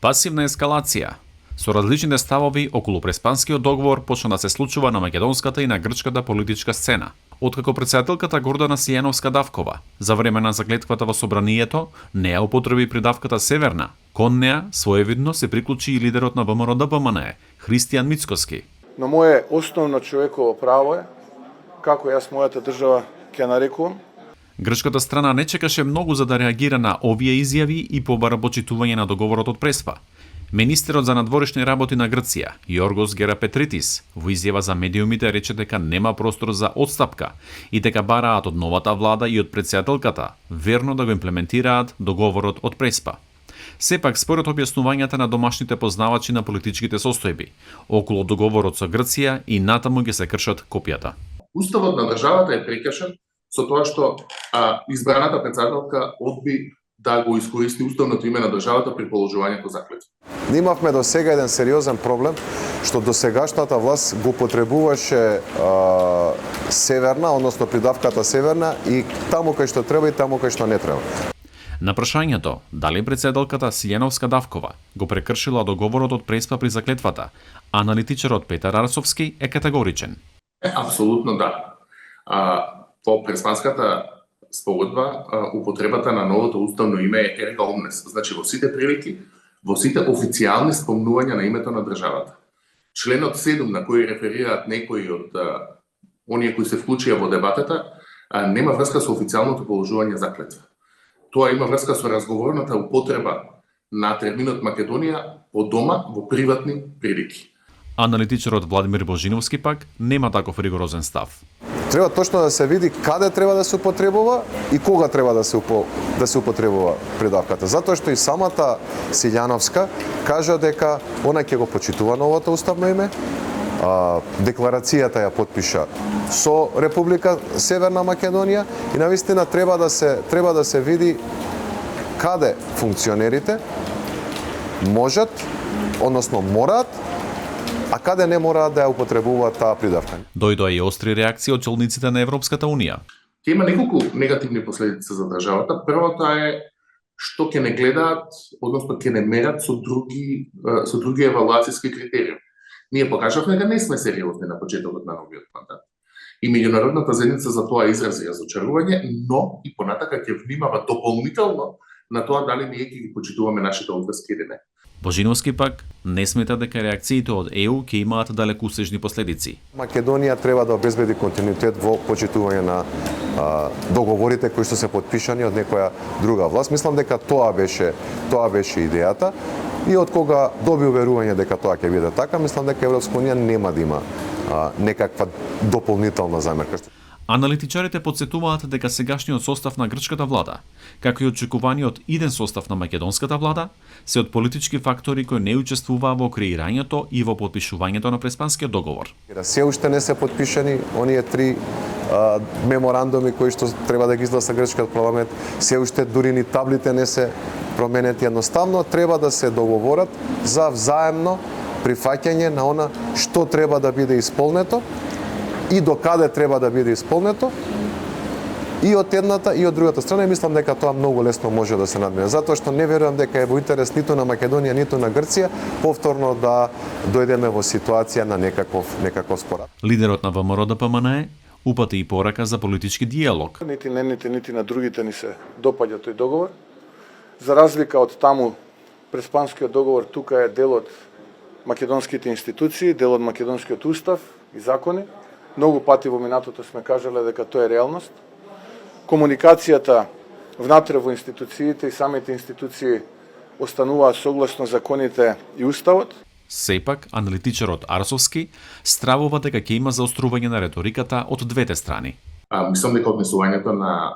Пасивна ескалација. Со различните ставови околу Преспанскиот договор почна да се случува на македонската и на грчката политичка сцена. Откако председателката Гордана Сијановска-Давкова за време на заклетвата во собранието не ја употреби придавката Северна, кон неа своевидно се приклучи и лидерот на ВМРО-ДПМНЕ, Христијан Мицкоски. Но моје основно човеково право е, како јас мојата држава ќе нарекувам. Грчката страна не чекаше многу за да реагира на овие изјави и побара почитување на договорот од Преспа. Министерот за надворешни работи на Грција, Јоргос Герапетритис, во изјава за медиумите рече дека нема простор за отстапка и дека бараат од новата влада и од претседателката верно да го имплементираат договорот од Преспа. Сепак, според објаснувањата на домашните познавачи на политичките состојби, околу договорот со Грција и натаму ќе се кршат копијата. Уставот на државата е прекршен со тоа што избраната претседателка одби да го искористи уставното име на државата при положувањето заклетва. Имавме до сега еден сериозен проблем, што до сегашната власт го потребуваше Северна, односно придавката Северна, и таму кај што треба и таму кај што не треба. На прашањето дали претседателката Сијановска-Давкова го прекршила договорот од Преспа при заклетвата, аналитичарот Петар Арсовски е категоричен. Апсолутно да. По Преспанската спогодба, употребата на новото уставно име е ерга омнес. Значи, во сите прилики, во сите официјални спомнувања на името на државата. Членот 7 на кој реферираат некои од оние кои се вклучија во дебатата, нема врска со официјалното положување заклетва. Тоа има врска со разговорната употреба на терминот Македонија по дома во приватни прилики. Аналитичарот Владимир Божиновски пак нема таков ригорозен став. Треба точно да се види каде треба да се употребува и кога треба да се употребува придавката. Затоа што и самата Сијановска кажа дека она ќе го почитува новото уставно име, декларацијата ја потпиша со Република Северна Македонија и навистина треба да се види каде функционерите можат, односно мораат, а каде не мораат да ја употребуваат таа придавка. Дојдоа и остри реакции од челниците на Европската Унија. Ќе има неколку негативни последици за државата. Првото е што ќе не гледаат, односно ќе не мерат со други евалуацијски критериуми. Ние покажавме дека не сме сериозни на почетокот на новиот мандат. И меѓународната заедница за тоа изрази разочарување, но и понатака ќе внимава дополнително на тоа дали ние ќе ги почитуваме нашите одврски или не. Божиновски пак не смета дека реакциите од ЕУ ќе имаат далекусежни последици. Македонија треба да обезбеди континуитет во почитување на договорите кои што се потпишани од некоја друга власт. Мислам дека тоа беше идејата и од кога доби уверување дека тоа ќе биде така, мислам дека Европска унија нема да има некаква дополнителна замерка. Аналитичарите подсетуваат дека сегашниот состав на грчката влада, како и очекуваниот иден состав на македонската влада, се од политички фактори кои не учествуваа во креирањето и во потпишувањето на Преспанскиот договор. Се уште не се потпишани оние 3 меморандуми кои што треба да ги изгласа грчкиот парламент, се уште дури ни таблите не се променети. Едноставно треба да се договорат за взаемно прифаќање на она што треба да биде исполнето и до каде треба да биде исполнето и од едната и од другата страна. И мислам дека тоа многу лесно може да се надмине. Затоа што не верувам дека е во интерес ниту на Македонија, ниту на Грција повторно да дојдеме во ситуација на некаков спор. Лидерот на ВМРО-ДПМНЕ упати и порака за политички диалог. Нити на другите ни се допаѓа тој договор. За разлика од таму, Преспанскиот договор тука е дел од македонските институции, дел од македонскиот устав и закони. Многу пати во минатото сме кажале дека тоа е реалност. Комуникацијата внатре во институциите и самите институции остануваат согласно законите и уставот. Сепак, аналитичарот Арсовски стравува дека ќе има заострување на реториката од двете страни. Мислам дека однесувањето на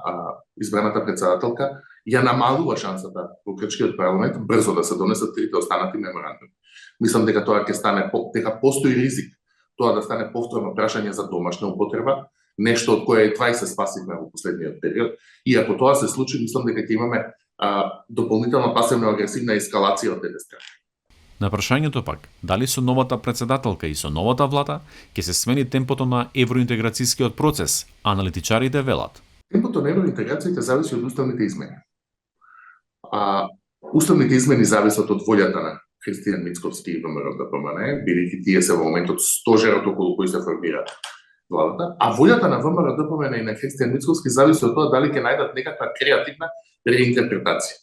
избраната претседателка ја намалува шансата во грчкиот парламент брзо да се донесат трите останати меморандуми. Мислам дека тоа ќе стане, дека постои ризик тоа да стане повторно прашање за домашна употреба, нешто од кое едва и се спасивме во последниот период. И ако тоа се случи, мислам дека ќе имаме дополнителна пасивно-агресивна ескалација од двете страни. На прашањето пак, дали со новата претседателка и со новата влада ќе се смени темпото на евроинтеграцијскиот процес, аналитичарите велат. Темпото на евроинтеграцијата зависи од уставните измени. Уставните измени зависат од волјата на Христијан Мицковски и ВМРО ДПМН, бидејќи тие се во моментот стожерот околу кој се формира владата, а волјата на ВМРО ДПМН и на Христијан Мицковски зависи од тоа дали ќе најдат некаква креативна реинтерпретација.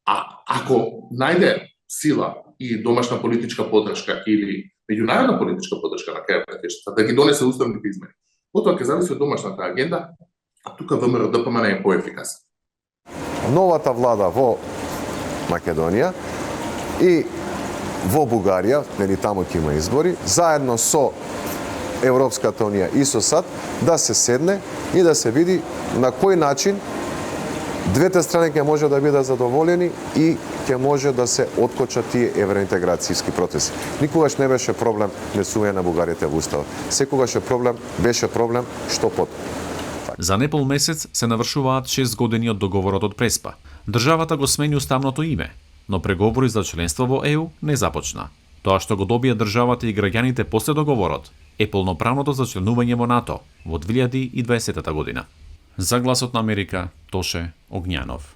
А ако најде сила и домашна политичка поддршка или меѓународна политичка поддршка на крајот на краиштата да ги донесе уставните измени, потоа ќе зависи од домашната агенда, а тука ВМРО ДПМН е поефикасен. Новата влада во Македонија и во Бугарија, нели таму ќе има избори, заедно со Европската унија и со САД, да се седне и да се види на кој начин двете страни ќе може да бидат задоволени и ќе може да се откочат тие евроинтеграцијски процеси. Никогаш не беше проблем внесување на Бугарите во уставот. Секогаш беше проблем што под. За непол месец се навршуваат 6 години од договорот од Преспа. Државата го смени уставното име, но преговори за членство во ЕУ не започна. Тоа што го добија државата и граѓаните после договорот е полноправното зачленување во НАТО во 2020 година. За Гласот на Америка, Тоше Огњанов.